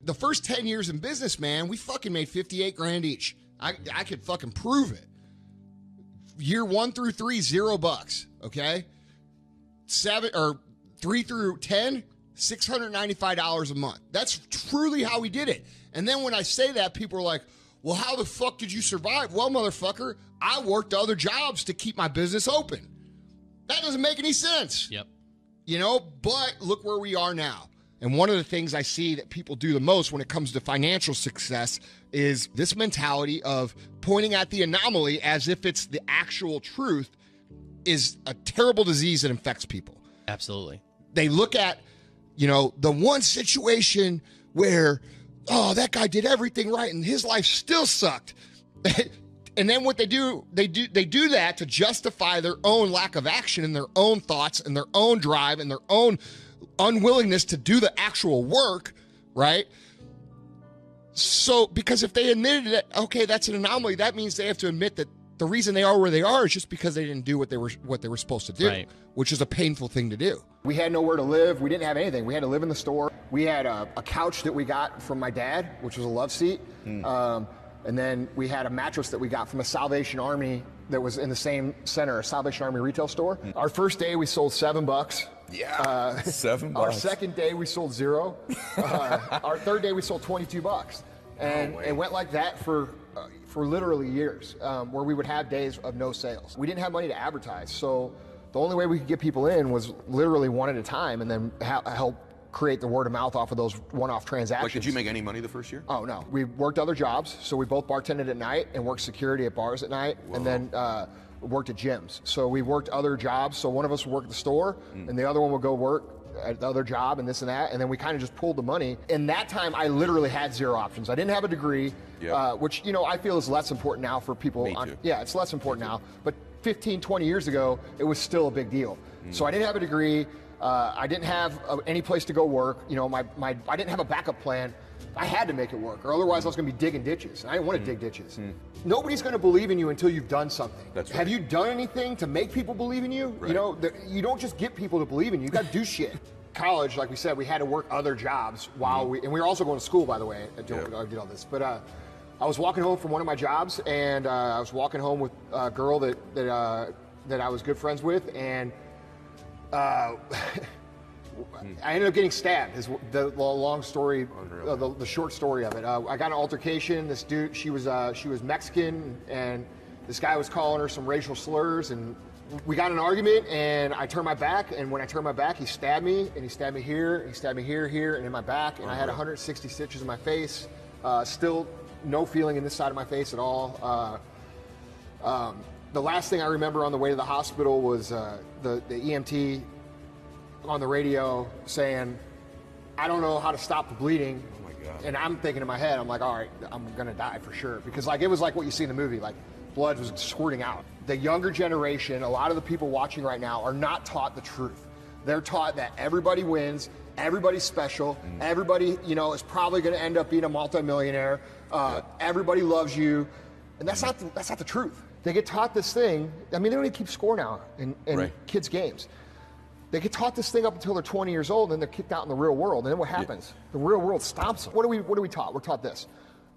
The first 10 years in business, man, we fucking made 58 grand each. I could fucking prove it. Year 1 through 3, $0, okay? 3 through 10, $695 a month. That's truly how we did it. And then when I say that, people are like, well, how the fuck did you survive? Well, motherfucker, I worked other jobs to keep my business open. That doesn't make any sense. Yep. You know, but look where we are now. And one of the things I see that people do the most when it comes to financial success is this mentality of pointing at the anomaly as if it's the actual truth is a terrible disease that infects people. Absolutely. They look at, you know, the one situation where, oh, that guy did everything right and his life still sucked. And then what they do that to justify their own lack of action and their own thoughts and their own drive and their own unwillingness to do the actual work, right? So, because if they admitted that, okay, that's an anomaly, that means they have to admit that the reason they are where they are is just because they didn't do what they were supposed to do, right, which is a painful thing to do. We had nowhere to live. We didn't have anything. We had to live in the store. We had a couch that we got from my dad, which was a love seat. And then we had a mattress that we got from a Salvation Army that was in the same center, a Salvation Army retail store. Our first day, we sold $7. Yeah, $7. Our second day, we sold $0. Our third day, we sold $22. And it went like that for literally years, where we would have days of no sales. We didn't have money to advertise, so the only way we could get people in was literally one at a time, and then help create the word of mouth off of those one-off transactions. Like, did you make any money the first year? Oh, no. We worked other jobs, so we both bartended at night and worked security at bars at night. Whoa. And then worked at gyms. So we worked other jobs, so one of us would work at the store, and the other one would go work at the other job and this and that, and then we kind of just pulled the money. In that time, I literally had 0 options. I didn't have a degree, which, you know, I feel is less important now for people. Me too. Yeah, it's less important now. But 15, 20 years ago, it was still a big deal. So I didn't have a degree. I didn't have any place to go work. You know, I didn't have a backup plan. I had to make it work, or otherwise I was going to be digging ditches. And I didn't want to dig ditches. Nobody's going to believe in you until you've done something. That's right. Have you done anything to make people believe in you? Right. You know, you don't just get people to believe in you. You got to do shit. College, like we said, we had to work other jobs while and we were also going to school, by the way. I did all this, but I was walking home from one of my jobs, and I was walking home with a girl that I was good friends with, and I ended up getting stabbed. Is the long story, the short story of it. I got an altercation. This dude, she was Mexican, and this guy was calling her some racial slurs, and we got in an argument, and I turned my back, and when I turned my back, he stabbed me, and he stabbed me here, and he stabbed me here, and in my back, and I had 160 stitches in my face. Still no feeling in this side of my face at all. The last thing I remember on the way to the hospital was the EMT on the radio saying, I don't know how to stop the bleeding. Oh my God. And I'm thinking in my head, I'm like, all right, I'm gonna die for sure. Because like, it was like what you see in the movie, like blood was squirting out. The younger generation, a lot of the people watching right now are not taught the truth. They're taught that everybody wins, everybody's special, everybody, you know, is probably gonna end up being a multimillionaire, everybody loves you, and that's not the truth. They get taught this thing, I mean, they don't even keep score now in kids' games. They get taught this thing up until they're 20 years old, and then they're kicked out in the real world. And then what happens? The real world stomps them. What are we taught? We're taught this: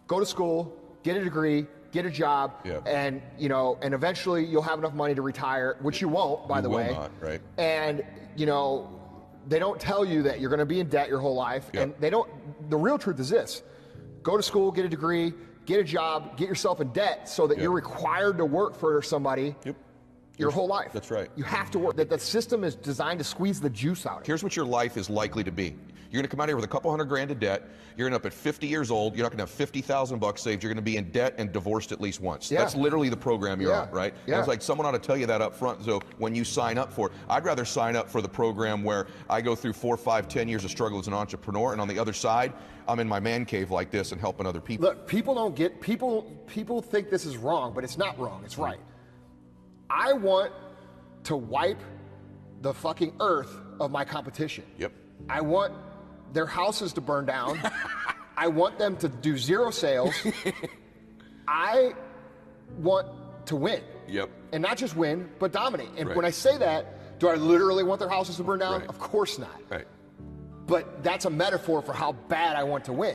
go to school, get a degree, get a job, and you know, and eventually you'll have enough money to retire, which you won't, by the way. Not, right? And you know, they don't tell you that you're going to be in debt your whole life, and they don't. The real truth is this: go to school, get a degree, get a job, get yourself in debt, so that you're required to work for somebody. Your whole life. That's right. You have to work. That the system is designed to squeeze the juice out of it. Here's what your life is likely to be. You're going to come out here with a couple $100,000 in debt. You're going to end up at 50 years old. You're not going to have 50,000 bucks saved. You're going to be in debt and divorced at least once. That's literally the program you're on, right? And it's like someone ought to tell you that up front. So when you sign up for it, I'd rather sign up for the program where I go through 4, 5, 10 years of struggle as an entrepreneur, and on the other side, I'm in my man cave like this and helping other people. Look, people think this is wrong, but it's not wrong. It's right. I want to wipe the fucking earth of my competition. I want their houses to burn down. I want them to do 0 sales. I want to win. And not just win, but dominate. And when I say that, do I literally want their houses to burn down? Of course not. But that's a metaphor for how bad I want to win.